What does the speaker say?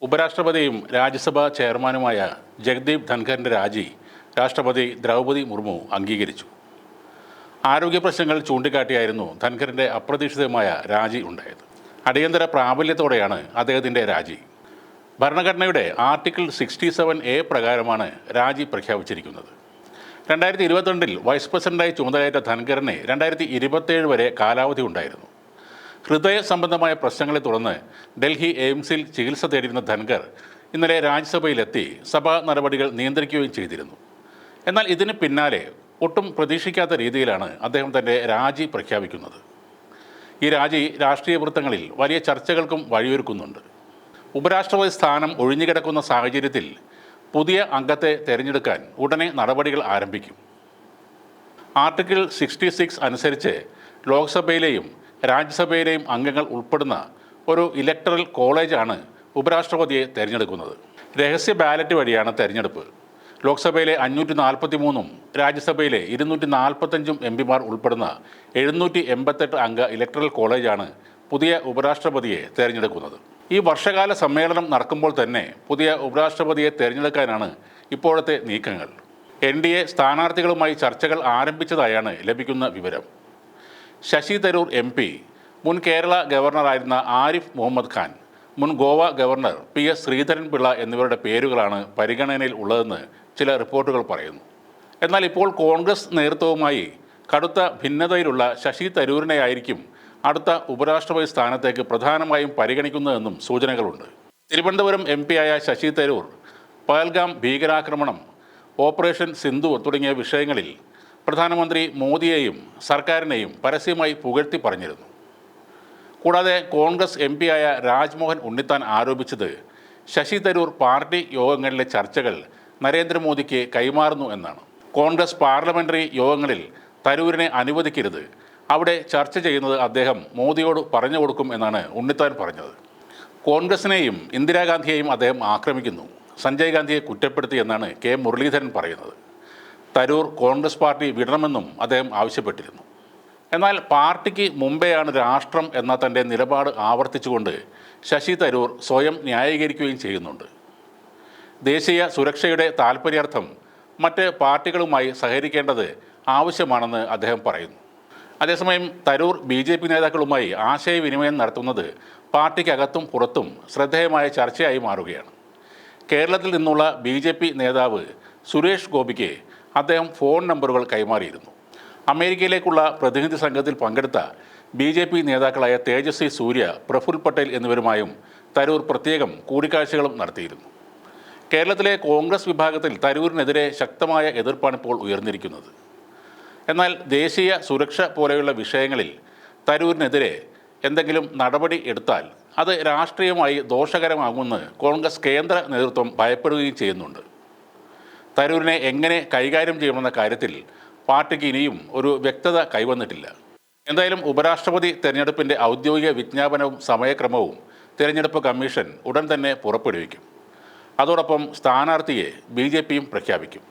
ഉപരാഷ്ട്രപതിയും രാജ്യസഭാ ചെയർമാനുമായ ജഗ്ദീപ് ധൻഖറിൻ്റെ രാജി രാഷ്ട്രപതി ദ്രൗപദി മുർമു അംഗീകരിച്ചു. ആരോഗ്യ പ്രശ്നങ്ങൾ ചൂണ്ടിക്കാട്ടിയായിരുന്നു ധൻഖറിൻ്റെ അപ്രതീക്ഷിതമായ രാജി ഉണ്ടായത്. അടിയന്തര പ്രാബല്യത്തോടെയാണ് അദ്ദേഹത്തിൻ്റെ രാജി. ഭരണഘടനയുടെ ആർട്ടിക്കിൾ 67A പ്രകാരമാണ് രാജി പ്രഖ്യാപിച്ചിരിക്കുന്നത്. 2022 വൈസ് പ്രസിഡന്റായി ചുമതലയേറ്റ ധൻഖറിന് 2027 വരെ കാലാവധി ഉണ്ടായിരുന്നു. ഹൃദയ സംബന്ധമായ പ്രശ്നങ്ങളെ തുടർന്ന് ഡൽഹി എയിംസിൽ ചികിത്സ തേടിയിരുന്ന ധൻഖർ ഇന്നലെ രാജ്യസഭയിലെത്തി സഭാ നടപടികൾ നിയന്ത്രിക്കുകയും ചെയ്തിരുന്നു. എന്നാൽ ഇതിന് പിന്നാലെ ഒട്ടും പ്രതീക്ഷിക്കാത്ത രീതിയിലാണ് അദ്ദേഹം തൻ്റെ രാജി പ്രഖ്യാപിക്കുന്നത്. ഈ രാജി രാഷ്ട്രീയ വൃത്തങ്ങളിൽ വലിയ ചർച്ചകൾക്കും വഴിയൊരുക്കുന്നുണ്ട്. ഉപരാഷ്ട്രപതി സ്ഥാനം ഒഴിഞ്ഞുകിടക്കുന്ന സാഹചര്യത്തിൽ പുതിയ അംഗത്തെ തിരഞ്ഞെടുക്കാൻ ഉടനെ നടപടികൾ ആരംഭിക്കും. ആർട്ടിക്കിൾ 66 അനുസരിച്ച് ലോക്സഭയിലെയും രാജ്യസഭയിലെയും അംഗങ്ങൾ ഉൾപ്പെടുന്ന ഒരു ഇലക്ടറൽ കോളേജാണ് ഉപരാഷ്ട്രപതിയെ തിരഞ്ഞെടുക്കുന്നത്. രഹസ്യ ബാലറ്റ് വഴിയാണ് തിരഞ്ഞെടുപ്പ്. ലോക്സഭയിലെ 543 രാജ്യസഭയിലെ 245 എംപിമാർ ഉൾപ്പെടുന്ന 788 അംഗ ഇലക്ടറൽ കോളേജാണ് പുതിയ ഉപരാഷ്ട്രപതിയെ തിരഞ്ഞെടുക്കുന്നത്. ഈ വർഷകാല സമ്മേളനം നടക്കുമ്പോൾ തന്നെ പുതിയ ഉപരാഷ്ട്രപതിയെ തിരഞ്ഞെടുക്കാനാണ് ഇപ്പോഴത്തെ നീക്കങ്ങൾ. NDA സ്ഥാനാർത്ഥികളുമായി ചർച്ചകൾ ആരംഭിച്ചതായാണ് ലഭിക്കുന്ന വിവരം. ശശി തരൂർ MP, മുൻ കേരള ഗവർണറായിരുന്ന ആരിഫ് മുഹമ്മദ് ഖാൻ, മുൻ ഗോവ ഗവർണർ PS ശ്രീധരൻപിള്ള എന്നിവരുടെ പേരുകളാണ് പരിഗണനയിൽ ഉള്ളതെന്ന് ചില റിപ്പോർട്ടുകൾ പറയുന്നു. എന്നാൽ ഇപ്പോൾ കോൺഗ്രസ് നേതൃത്വവുമായി കടുത്ത ഭിന്നതയിലുള്ള ശശി തരൂരിനെയായിരിക്കും അടുത്ത ഉപരാഷ്ട്രപതി സ്ഥാനത്തേക്ക് പ്രധാനമായും പരിഗണിക്കുന്നതെന്നും സൂചനകളുണ്ട്. തിരുവനന്തപുരം MP ആയ ശശി തരൂർ പഹൽഗാം ഭീകരാക്രമണം, ഓപ്പറേഷൻ സിന്ദൂർ തുടങ്ങിയ വിഷയങ്ങളിൽ പ്രധാനമന്ത്രി മോദിയെയും സർക്കാരിനെയും പരസ്യമായി പുകഴ്ത്തി പറഞ്ഞിരുന്നു. കൂടാതെ കോൺഗ്രസ് MP ആയ രാജ്മോഹൻ ഉണ്ണിത്താൻ ആരോപിച്ചത് ശശി തരൂർ പാർട്ടി യോഗങ്ങളിലെ ചർച്ചകൾ നരേന്ദ്രമോദിക്ക് കൈമാറുന്നു എന്നാണ്. കോൺഗ്രസ് പാർലമെൻ്ററി യോഗങ്ങളിൽ തരൂരിനെ അനുവദിക്കരുത്, അവിടെ ചർച്ച ചെയ്യുന്നത് അദ്ദേഹം മോദിയോട് പറഞ്ഞു കൊടുക്കും എന്നാണ് ഉണ്ണിത്താൻ പറഞ്ഞത്. കോൺഗ്രസിനെയും ഇന്ദിരാഗാന്ധിയെയും അദ്ദേഹം ആക്രമിക്കുന്നു, സഞ്ജയ് ഗാന്ധിയെ കുറ്റപ്പെടുത്തി എന്നാണ് K മുരളീധരൻ പറയുന്നത്. തരൂർ കോൺഗ്രസ് പാർട്ടി വിടണമെന്നും അദ്ദേഹം ആവശ്യപ്പെട്ടിരുന്നു. എന്നാൽ പാർട്ടിക്ക് മുമ്പെയാണ് രാഷ്ട്രം എന്ന തൻ്റെ നിലപാട് ആവർത്തിച്ചുകൊണ്ട് ശശി തരൂർ സ്വയം ന്യായീകരിക്കുകയും ചെയ്യുന്നുണ്ട്. ദേശീയ സുരക്ഷയുടെ താൽപ്പര്യാർത്ഥം മറ്റ് പാർട്ടികളുമായി സഹകരിക്കേണ്ടത് ആവശ്യമാണെന്ന് അദ്ദേഹം പറയുന്നു. അതേസമയം തരൂർ BJP നേതാക്കളുമായി ആശയവിനിമയം നടത്തുന്നത് പാർട്ടിക്കകത്തും പുറത്തും ശ്രദ്ധേയമായ ചർച്ചയായി മാറുകയാണ്. കേരളത്തിൽ നിന്നുള്ള BJP നേതാവ് സുരേഷ് ഗോപിക്ക് അദ്ദേഹം ഫോൺ നമ്പറുകൾ കൈമാറിയിരുന്നു. അമേരിക്കയിലേക്കുള്ള പ്രതിനിധി സംഘത്തിൽ പങ്കെടുത്ത BJP നേതാക്കളായ തേജസ്വി സൂര്യ, പ്രഫുൽ പട്ടേൽ എന്നിവരുമായും തരൂർ പ്രത്യേകം കൂടിക്കാഴ്ചകളും നടത്തിയിരുന്നു. കേരളത്തിലെ കോൺഗ്രസ് വിഭാഗത്തിൽ തരൂരിനെതിരെ ശക്തമായ എതിർപ്പാണ് ഇപ്പോൾ ഉയർന്നിരിക്കുന്നത്. എന്നാൽ ദേശീയ സുരക്ഷ പോലെയുള്ള വിഷയങ്ങളിൽ തരൂരിനെതിരെ എന്തെങ്കിലും നടപടി എടുത്താൽ അത് രാഷ്ട്രീയമായി ദോഷകരമാകുമെന്ന് കോൺഗ്രസ് കേന്ദ്ര നേതൃത്വം ഭയപ്പെടുകയും ചെയ്യുന്നുണ്ട്. തരൂരിനെ എങ്ങനെ കൈകാര്യം ചെയ്യുമെന്ന കാര്യത്തിൽ പാർട്ടിക്ക് ഇനിയും ഒരു വ്യക്തത കൈവന്നിട്ടില്ല. എന്തായാലും ഉപരാഷ്ട്രപതി തെരഞ്ഞെടുപ്പിൻ്റെ ഔദ്യോഗിക വിജ്ഞാപനവും സമയക്രമവും തിരഞ്ഞെടുപ്പ് കമ്മീഷൻ ഉടൻ തന്നെ പുറപ്പെടുവിക്കും. അതോടൊപ്പം സ്ഥാനാർത്ഥിയെ BJPയും പ്രഖ്യാപിക്കും.